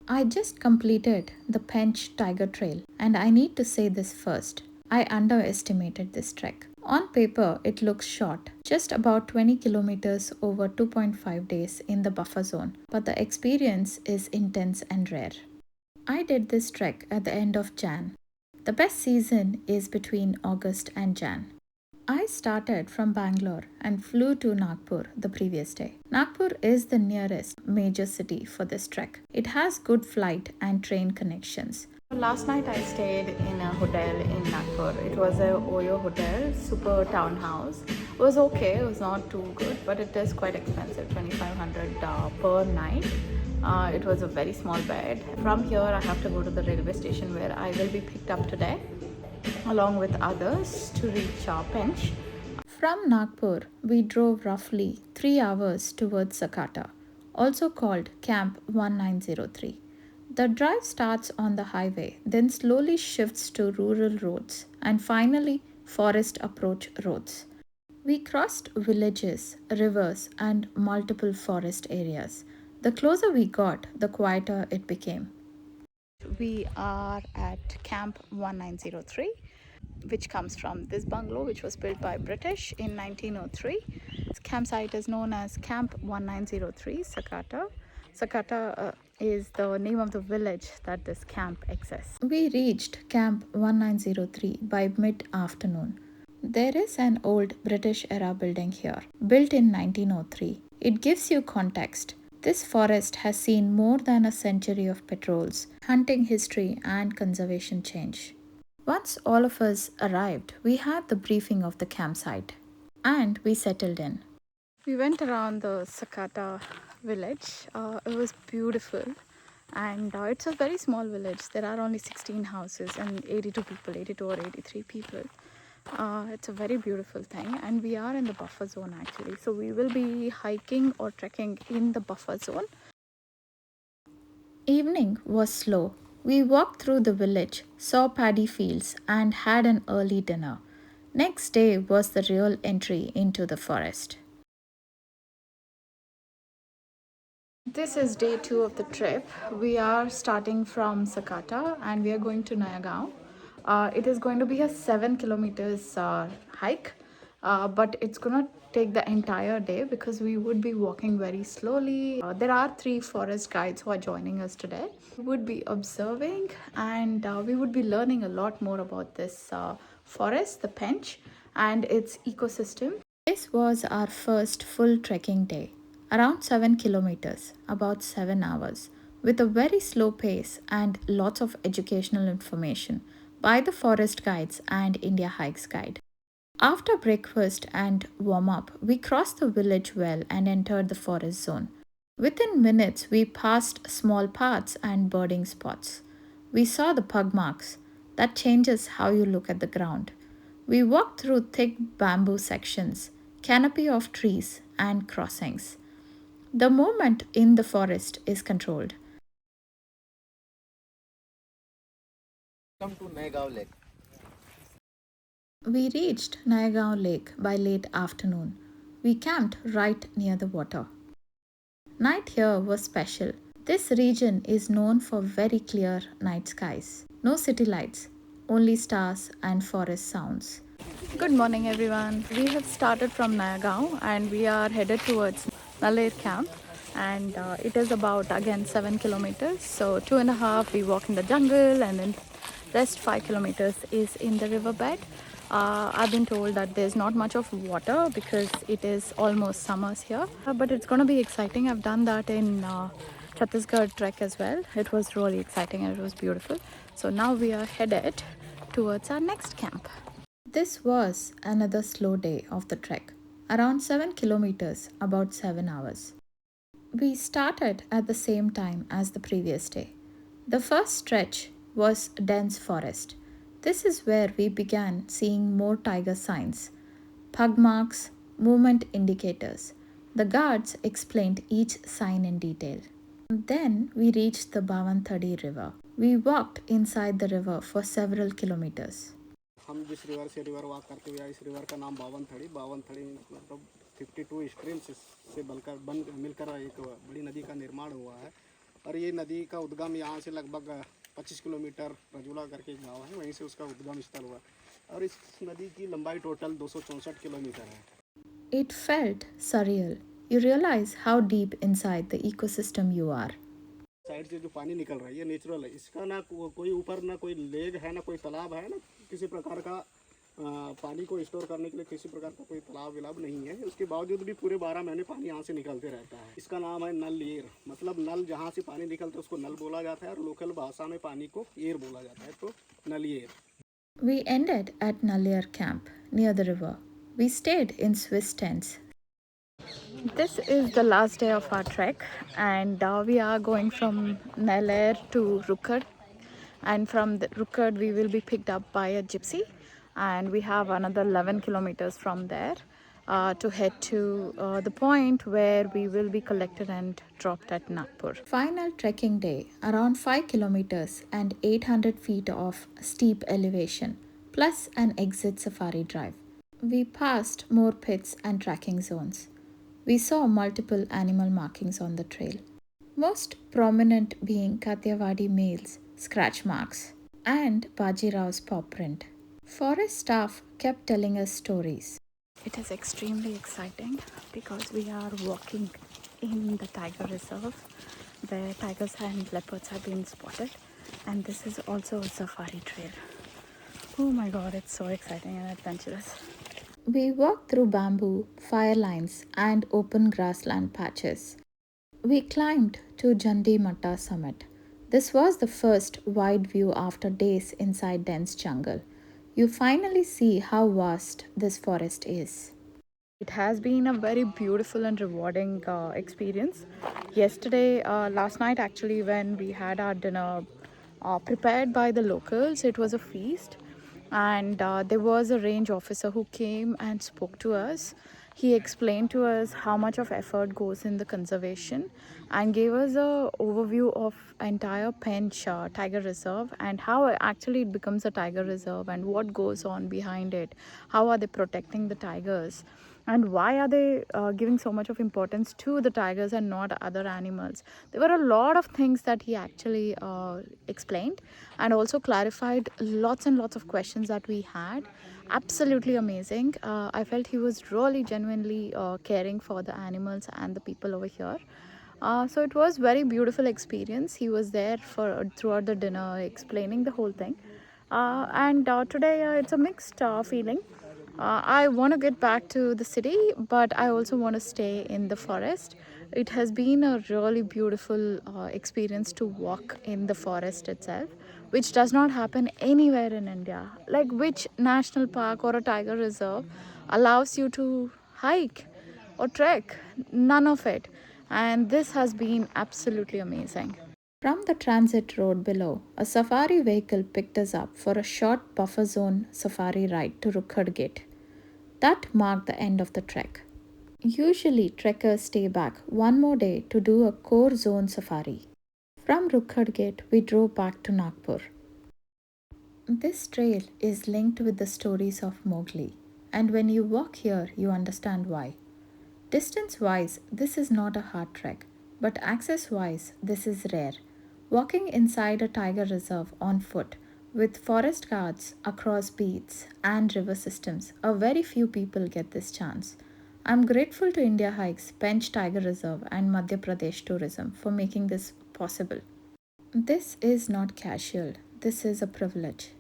I just completed the Pench Tiger Trail, and I need to say this first. I underestimated this trek. On paper, it looks short, just about 20 kilometers over 2.5 days in the buffer zone, but the experience is intense and rare. I did this trek at the end of Jan. The best season is between August and Jan. I started from Bangalore and flew to Nagpur the previous day. Nagpur is the nearest major city for this trek. It has good flight and train connections. Last night I stayed in a hotel in Nagpur. It was a Oyo hotel, super townhouse. It was okay, it was not too good, but it is quite expensive, 2500 per night. It was a very small bed. From here I have to go to the railway station where I will be picked up today along with others to reach Pench. From Nagpur, we drove roughly 3 hours towards Sakata, also called Camp 1903. The drive starts on the highway, then slowly shifts to rural roads, and finally forest approach roads. We crossed villages, rivers, and multiple forest areas. The closer we got, the quieter it became. We are at Camp 1903, which comes from this bungalow, which was built by British in 1903. This campsite is known as Camp 1903 Sakata. Sakata is the name of the village that this camp exists. We reached Camp 1903 by mid afternoon. There is an old British era building here, built in 1903. It gives you context. This forest has seen more than a century of patrols, hunting history, and conservation change. Once all of us arrived, we had the briefing of the campsite and we settled in. We went around the Sakata village. It was beautiful and it's a very small village. There are only 16 houses and 82 people, 82 or 83 people. It's a very beautiful thing, and we are in the buffer zone actually. So we will be hiking or trekking in the buffer zone. Evening was slow. We walked through the village, saw paddy fields, and had an early dinner. Next day was the real entry into the forest. This is day 2 of the trip. We are starting from Sakata and we are going to Nayagaon. It is going to be a 7 kilometers hike, but it's gonna take the entire day because we would be walking very slowly. There are 3 forest guides who are joining us today. We would be observing and we would be learning a lot more about this forest, the Pench, and its ecosystem. This was our first full trekking day, around 7 kilometers, about 7 hours, with a very slow pace and lots of educational information by the forest guides and Indiahikes guide. After breakfast and warm up, we crossed the village well and entered the forest zone. Within minutes, we passed small paths and birding spots. We saw the pug marks. That changes how you look at the ground. We walked through thick bamboo sections, canopy of trees, and crossings. The movement in the forest is controlled. Come to Nayagaon Lake. We reached Nayagaon Lake by late afternoon. We camped right near the water. Night here was special. This region is known for very clear night skies. No city lights, only stars and forest sounds. Good morning, everyone. We have started from Nayagaon and we are headed towards Naler camp. And it is about again 7 kilometers. So 2.5 we walk in the jungle, and then rest 5 kilometers is in the riverbed. I've been told that there's not much of water because it is almost summers here, but it's going to be exciting. I've done that in Chhattisgarh trek as well. It was really exciting and it was beautiful. So now we are headed towards our next camp. This was another slow day of the trek, around 7 kilometers, about 7 hours. We started at the same time as the previous day. The first stretch was dense forest. This is where we began seeing more tiger signs, pug marks, movement indicators. The guards explained each sign in detail. Then we reached the Bavantadi river. We walked inside the river for several kilometers. हम जिस river से river walk करते हुए आए, इस river का नाम बावन थड़ी मतलब 52 स्ट्रीम्स से मिलकर एक बड़ी नदी का निर्माण हुआ है। और ये नदी का उद्गम यहाँ से लगभग 25 किलोमीटर रजूला करके एक गाँव है, वहीं से उसका उद्गम स्थल हुआ। और इस नदी की लंबाई टोटल 264 किलोमीटर है। It felt surreal. You realize how deep inside the ecosystem you are. Side से जो पानी निकल रहा है ये नेचुरल है, इसका ना कोई ऊपर ना कोई लेक है, ना कोई तालाब है, ना किसी प्रकार का पानी को स्टोर करने के लिए किसी प्रकार का कोई तालाब विलाब नहीं है। उसके बावजूद भी पूरे 12 महीने पानी यहाँ से निकलते रहता है। इसका नाम है नल एर, मतलब नल जहाँ से पानी निकलता है उसको नल बोला जाता है, और लोकल भाषा में पानी को एर बोला जाता है, तो नल एर। We ended at Naliar camp near the river. We stayed in Swiss tents. This is the last day of our trek, and we are going from Nalair to Rukkad, and from the Rukkad we will be picked up by a gypsy, and we have another 11 kilometers from there to head to the point where we will be collected and dropped at Nagpur. Final trekking day, around 5 kilometers and 800 feet of steep elevation, plus an exit safari drive. We passed more pits and tracking zones. We saw multiple animal markings on the trail, most prominent being Kathiawadi males, scratch marks, and Bajirao's paw print. Forest staff kept telling us stories. It is extremely exciting because we are walking in the tiger reserve where tigers and leopards have been spotted, and this is also a safari trail. Oh my god, it's so exciting and adventurous. We walked through bamboo, fire lines, and open grassland patches. We climbed to Jandi Matta summit. This was the first wide view after days inside dense jungle. You finally see how vast this forest is. It has been a very beautiful and rewarding experience. Yesterday, last night actually, when we had our dinner prepared by the locals, it was a feast, and there was a range officer who came and spoke to us. He explained to us how much of effort goes in the conservation and gave us a overview of entire Pench Tiger Reserve and how actually it becomes a tiger reserve and what goes on behind it. How are they protecting the tigers? And why are they giving so much of importance to the tigers and not other animals? There were a lot of things that he actually explained and also clarified lots and lots of questions that we had. Absolutely amazing. I felt he was really genuinely caring for the animals and the people over here. So it was very beautiful experience. He was there for throughout the dinner explaining the whole thing. And today it's a mixed feeling. I want to get back to the city, but I also want to stay in the forest. It has been a really beautiful experience to walk in the forest itself, which does not happen anywhere in India. Like, which national park or a tiger reserve allows you to hike or trek? None of it. And this has been absolutely amazing. From the transit road below, a safari vehicle picked us up for a short buffer zone safari ride to Rukhad Gate. That marked the end of the trek. Usually, trekkers stay back one more day to do a core zone safari. From Rukhad Gate, we drove back to Nagpur. This trail is linked with the stories of Mowgli, and when you walk here, you understand why. Distance wise, this is not a hard trek, but access wise, this is rare. Walking inside a tiger reserve on foot with forest guards across beats and river systems, a very few people get this chance. I'm grateful to Indiahikes, Pench Tiger Reserve, and Madhya Pradesh Tourism for making this possible. This is not casual, this is a privilege.